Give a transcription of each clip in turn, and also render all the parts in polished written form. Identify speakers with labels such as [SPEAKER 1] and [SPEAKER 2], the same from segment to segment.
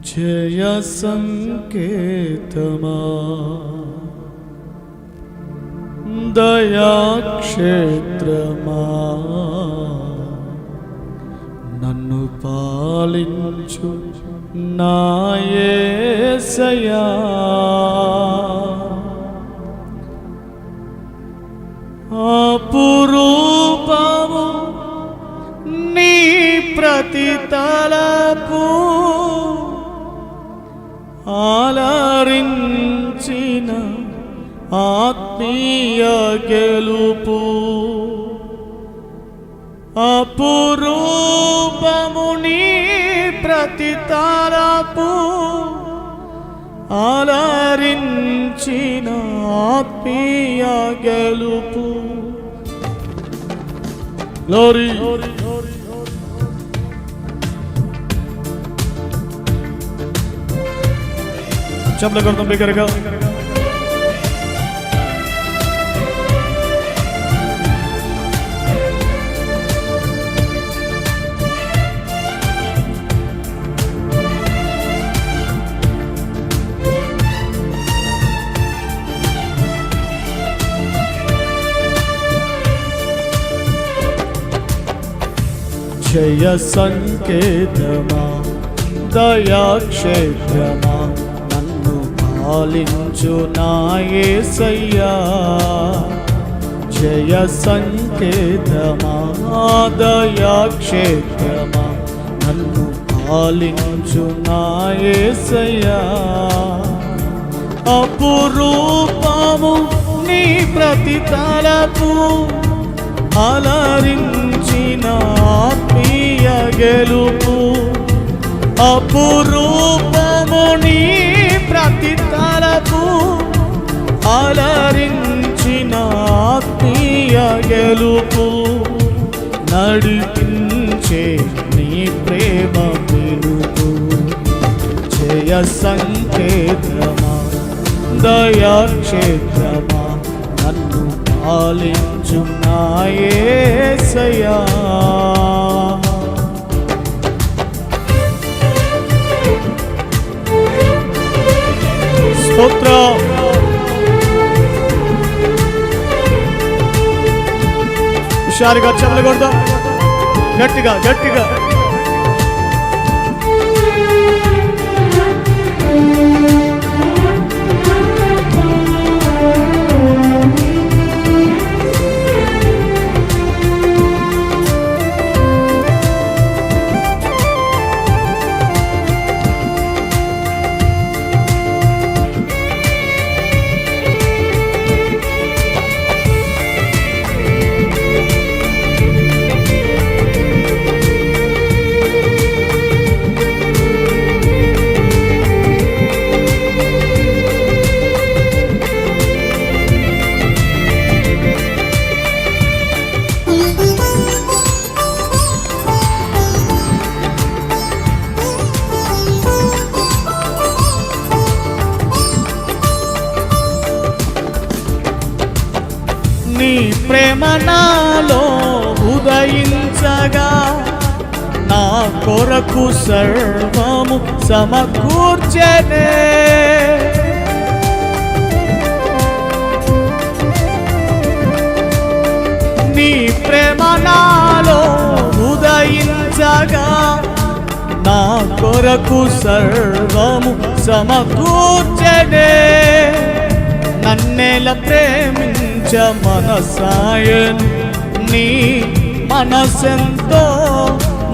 [SPEAKER 1] జయ సంకేతమా దయాక్షేత్రమా నన్ను పాలించు నా యేసయ్యా అపురూపము నీ ప్రతి తలపు ఆలరించిన ఆత్మీయ గెలుపు అపురూపము నీ ప్రతి తలపు ఆలరించిన ఆత్మీయ గెలుపు. గ్లోరీ चपला करता हूँ करेगा जय संकेतमा दयाक्षेत्रमा పాలించు నా యేసయ్యా జయ సంకేతమా దయాక్షేత్రమా నన్ను పాలించు నా యేసయ్యా అపురూపము నీ ప్రతి తలపు అలరించిన ఆత్మీయ గెలుపు అపురూపము నీ ప్రతి తలపు అలరించిన ఆత్మీయ గెలుపు నడిపించే నీ ప్రేమ పిలుపు జయ సంకేతమా దయాక్షేత్రమా నన్ను పాలించు నా యేసయ్యా స్తోత్రం. హుషారుగా చెమలు కొడదాం గట్టిగా గట్టిగా. నీ ప్రేమ నాలో ఉదయించగా నా కొరకు సర్వము సమకూర్చెనే నీ ప్రేమ నాలో ఉదయించగా నా కొరకు సర్వము సమకూర్చెనే నన్నేల ప్రేమించ మనసాయను నీ మనసెంతో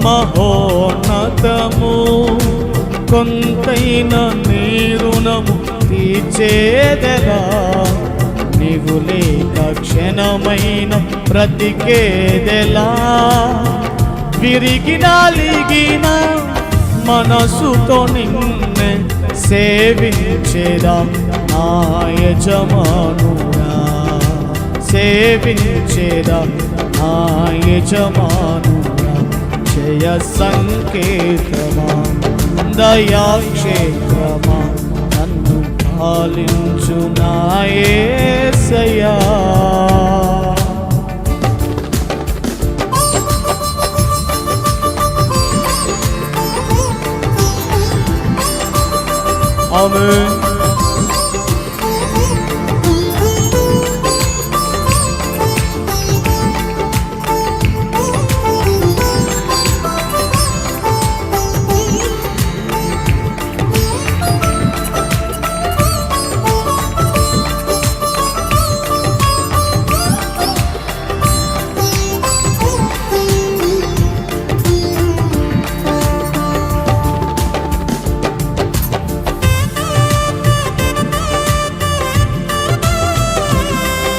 [SPEAKER 1] మహోన్నతము కొంతైన నీ రుణము తీర్చేదెలా నీవు లేక క్షణమైన బ్రతికేదెలా విరిగిన లిగిన మనసుతో నిన్నే సేవించేదా నా యజమానుడా సేవించేదా నా యజమానుడా జయ సంకేతమా దయాక్షేత్రమా నన్ను పాలించు నా యేసయ్యా ఆమేన్.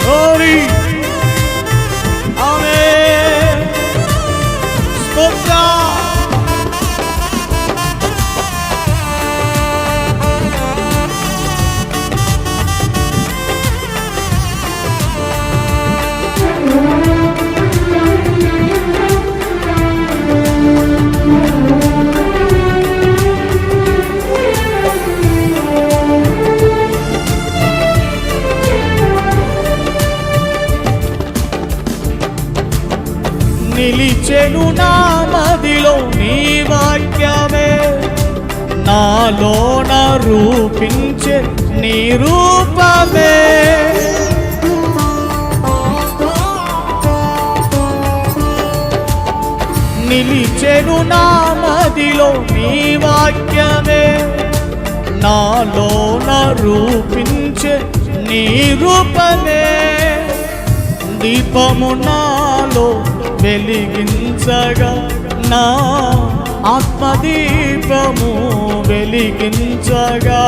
[SPEAKER 1] Glory. Amen. Stotra. నిలిచెను నా మదిలో నీ వాక్యమే, నాలోన రూపించే నీ రూపమే. నిలిచెను నా మదిలో నీ వాక్యమే, నాలోన రూపించే నీ రూపమే. దీపము నాలో వెలిగించగా, నా ఆత్మదీపము వెలిగించగా,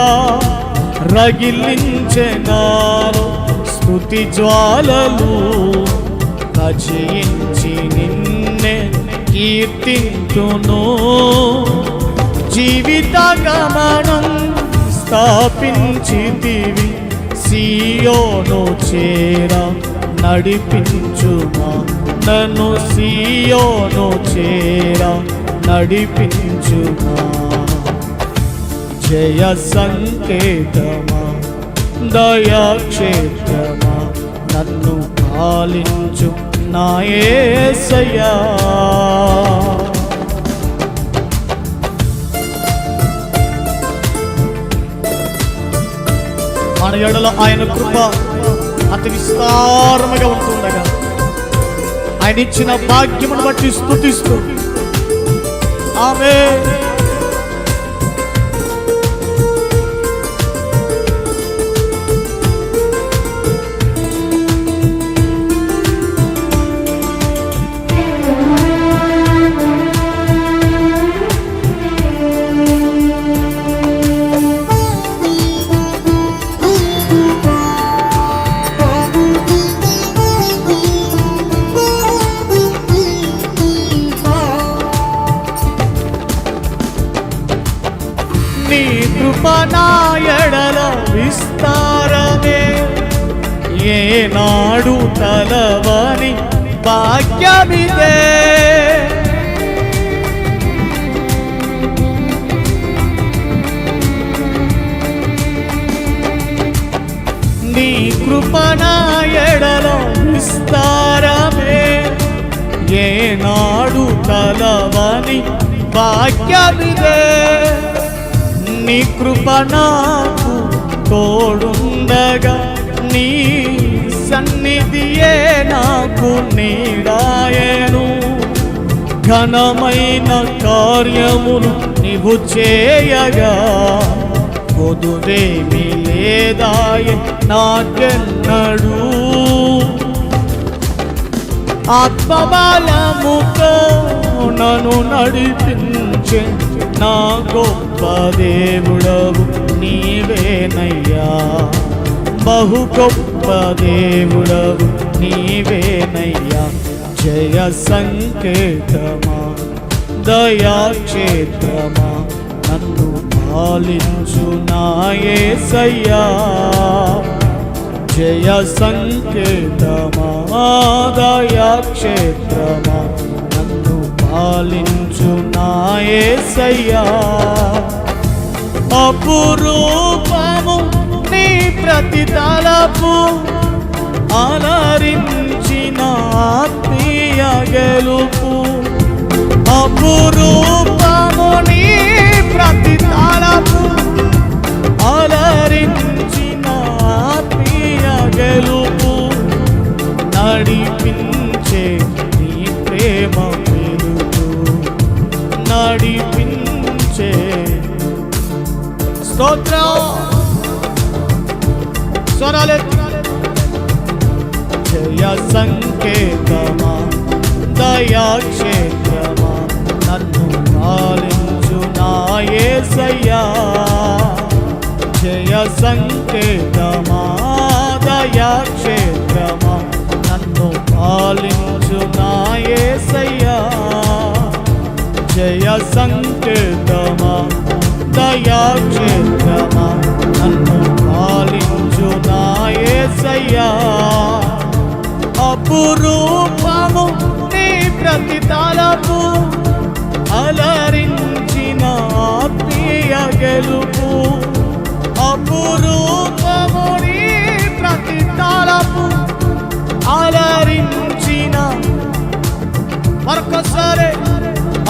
[SPEAKER 1] రగిలించే నాలో స్తుతి జ్వాలలు, కజించి నిన్నే కీర్తింతును. జీవిత గమనం స్థాపించితివి, సియోను చేరా నడిపించుమా, నన్ను సియోను చేరా నడిపించుమా. జయ సంకేతమా, దయాక్షేత్రమా, నన్ను పాలించు నా యేసయ్యా. మన ఎడల ఆయన కృప అతి విస్తారముగా ఉంటుండగా, ఆయన ఇచ్చిన భాగ్యమును బట్టి స్తుతిస్తూ ఆమేన్. నీ కృప నా ఎడల విస్తారమే, ఏనాడు తలవని భాగ్యమిదే. నీ కృప నా ఎడల విస్తారమే, ఏనాడు తలవని భాగ్యమిదే. నీ కృప నాకు తోడుండగా, నీ సన్నిధియే నాకు నీడాయను. ఘనమైన కార్యములు నీవు చేయగా, కొదువేమి లేదాయే నాకెన్నడూ. ఆత్మబలముతో నన్ను నడిపించే నా గొప్ప దేవుడవు నీవేనయ్యా, బహు గొప్ప దేవుడవు నీవేనయ్యా. జయ సంకేతమా, దయాక్షేత్రమా, నన్ను పాలించు నా యేసయ్యా. జయ సంకేతమా, దయాక్షేత్రమా, నన్ను పాలించు నా యేసయ్యా. అపురూపము నీ ప్రతి తలపు, అలరించిన ఆత్మీయ గెలుపు. అపురూపము నీ ప్రతి తలపు, నడిపించే స్తోత్రం స్వరాలెత్తి జయ సంకేతమా దయాక్షేత్రమా నన్ను పాలించు నా యేసయ్యా జయ సంకేతమా దయాక్షేత్రమా నన్ను పాలించు నా యేసయ్యా జయ సంకేతమా దయాక్షేత్రమా నన్ను పాలించు నా యేసయ్యా అపురూపము నీ ప్రతి తలపు అలరించిన ఆత్మీయ గెలుపు అపురూపము నీ ప్రతి తలపు అలరించిన మరొకసారి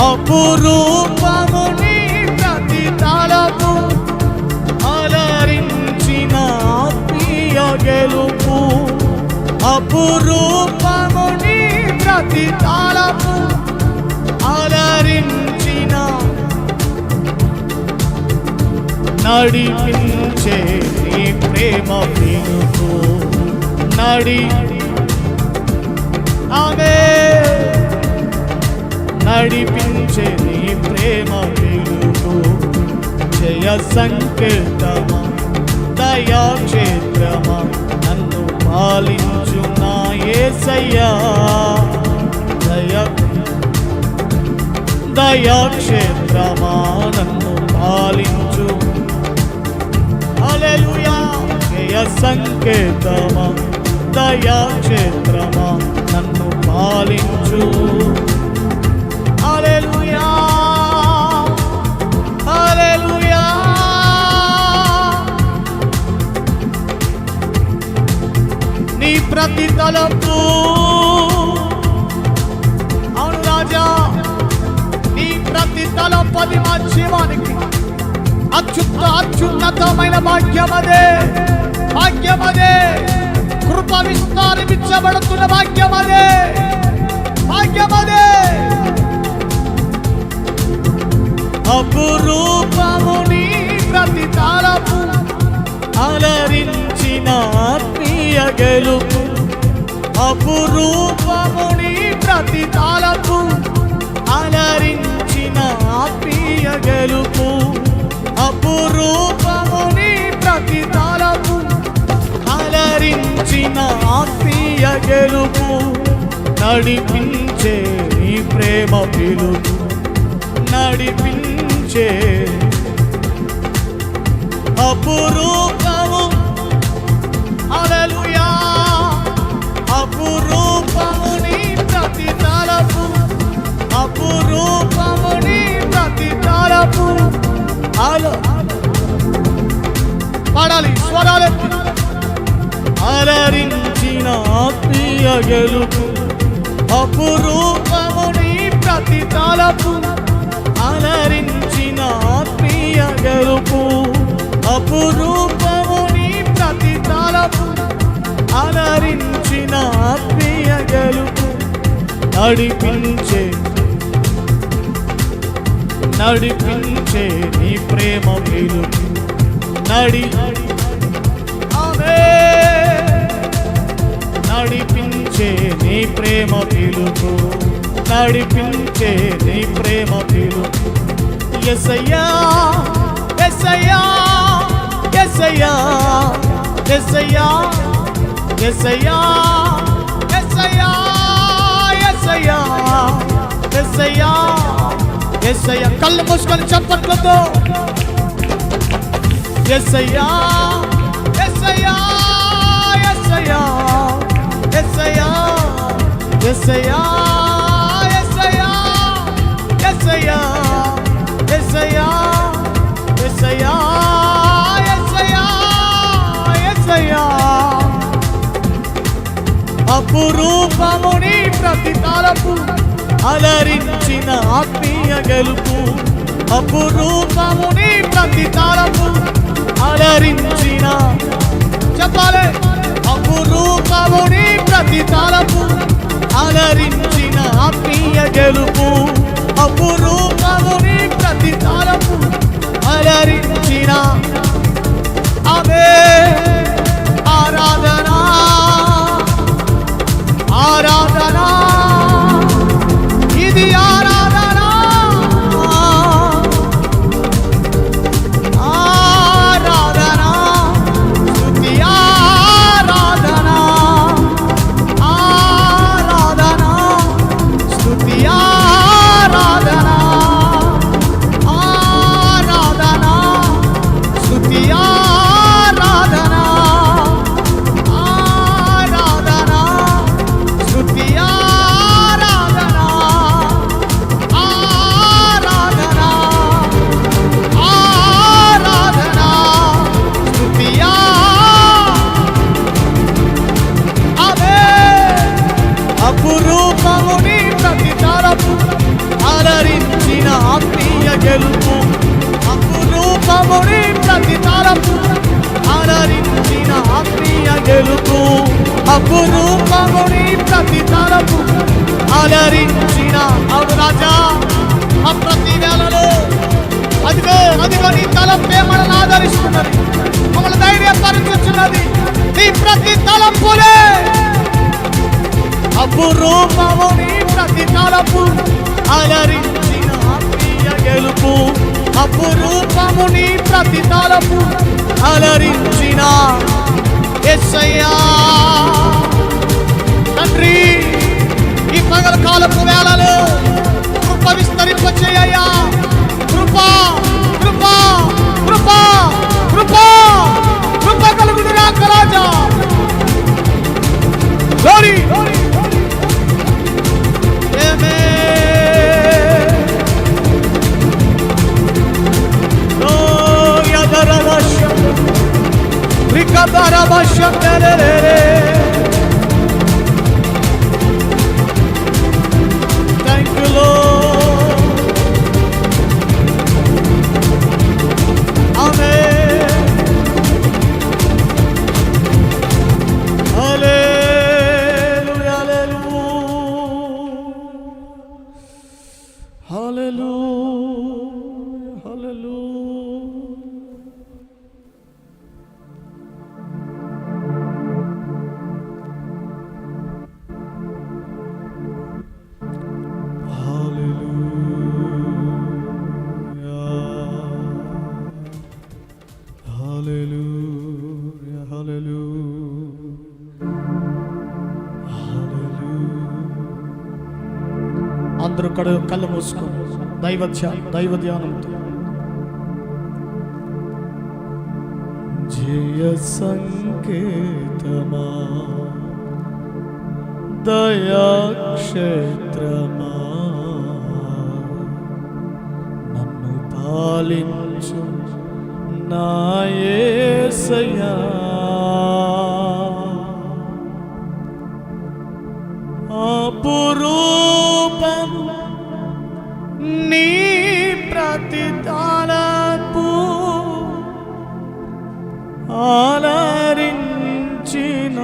[SPEAKER 1] అపురూపము నీ ప్రతి తలపు అలరించిన ఆత్మీయ గెలుపు అపురూపము నీ ప్రతి తలపు అలరించిన నడిపించే నీ ప్రేమ పిలుపు నడిపించే నీ ప్రేమ పిలుపు జయ సంకేతమా దయాక్షేత్రమా నన్ను పాలించు నా యేసయ్యా దయాక్షేత్రమా నన్ను పాలించు హల్లెలూయా జయ సంకేతమా దయాక్షేత్రమా నన్ను పాలించు హల్లెలూయా హల్లెలూయా నీ ప్రతి తలపు అవును రాజా నీ ప్రతి తలపది మా జీవానికి అత్యున్నతమైన భాగ్యమదే కృప విస్తారించబడుతున్న భాగ్యమదే అపురూపము నీ ప్రతి తలపు అలరించిన ఆత్మీయ గెలుపు అపురూపము నీ ప్రతి తలపు అలరించిన ఆత్మీయ గెలుపు అపురూపము నీ ప్రతి తలపు అలరించిన ఆత్మీయ గెలుపు నడిపించే నీ ప్రేమ పిలుపు నడిపించే అపురూపము హల్లెలూయా అపురూపము నీ ప్రతి తలపు అపురూపము నీ ప్రతి తలపు పాడాలి స్వరాలెత్తి అలరించిన ఆత్మీయ గెలుపు అపురూపము నీ ప్రతి తలపు అలరించిన ఆత్మీయ గెలుపు అపురూపము నీ ప్రతి తలపు అలరించిన ఆత్మీయ గెలుపు నడిపించే నీ ప్రేమ పిలుపు నడిపించే నీ ప్రేమ పిలుపు నడిపించే నీ ప్రేమ పిలుపు యేసయ్యా యేసయ్యా యేసయ్యా యేసయ్యా యేసయ్యా యేసయ్యా యేసయ్యా యేసయ్యా యేసయ్యా కళ్ళు మూసుకొని చప్పట్లతో యేసయ్యా యేసయ్యా యేసయ్యా యేసయ్యా యేసయ్యా యేసయ్యా యేసయ్యా యేసయ్యా యేసయ్యా యేసయ్యా యేసయ్యా అపురూపము నీ ప్రతి తలపు అలరించిన ఆత్మీయ గెలుపు అపురూపము నీ ప్రతి తలపు అలరించిన చెప్పాలి అపురూపము నీ ప్రతి తలపు అలరించిన ఆత్మీయ గెలుపు అపురూపము నీ గెలుపు అపురూపము నీ ప్రతి తలపు అలరించిన అవును రాజా ఆ ప్రతి వేళలో అదిగో అదిగో నీ తలంపే మనల్ని ఆదరిస్తున్నది, మమ్మల్ని ధైర్యపరుచుచున్నది. నీ ప్రతి తలంపులే అపురూపము నీ ప్రతి తలపు అలరించిన ఆత్మీయ గెలుపు అపురూపము నీ ప్రతి తలపు అలరించిన యేసయ్యా. తండ్రి ఈ పగల కాలపు వేళలో కృప విస్తరింపచేయ్యా. కృప కృప కృప కృప కృప కలుగును రాక రాజా. Glory Thank you, Lord. Amen. Hallelujah, hallelujah, hallelujah, hallelujah. అందరూ కళ్ళు మూసుకొని దైవ ధ్యానంతో జయ సంకేతమా దయాక్షేత్రమా నన్ను పాలించు నా యేసయ్యా. అపురూపము నీ ప్రతి తలపు ఆలరించిన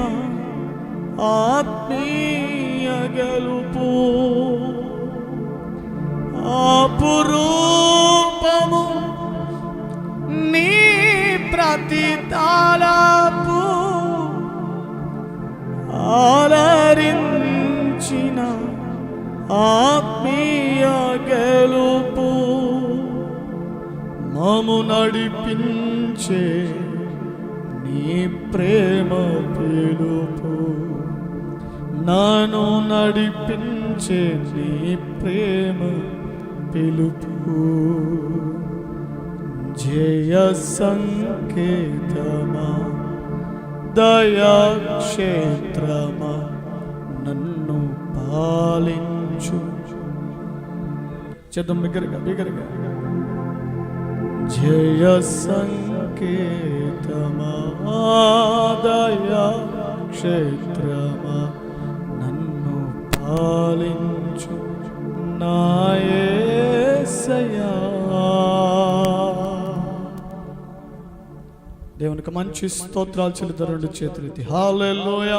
[SPEAKER 1] ఆత్మీయ గెలుపు అపురూపము నీ ప్రతి తలపు ఆలరించిన ఆత్మీయ గెలుపు మము నడిపించే నీ ప్రేమ పిలుపు నన్ను నడిపించే నీ ప్రేమ పిలుపు జయ సంకేతమా దయాక్షేత్రమా నన్ను పాలించు. చేద్దాం బిగ్గరగా. జయ సంకేతమా దయాక్షేత్రమా నన్ను పాలించు నా యేసయ్యా. దేవునికి మంచి స్తోత్రాలు చెల్లిద్దాం. రెండు చేతులెత్తి హల్లెలూయా.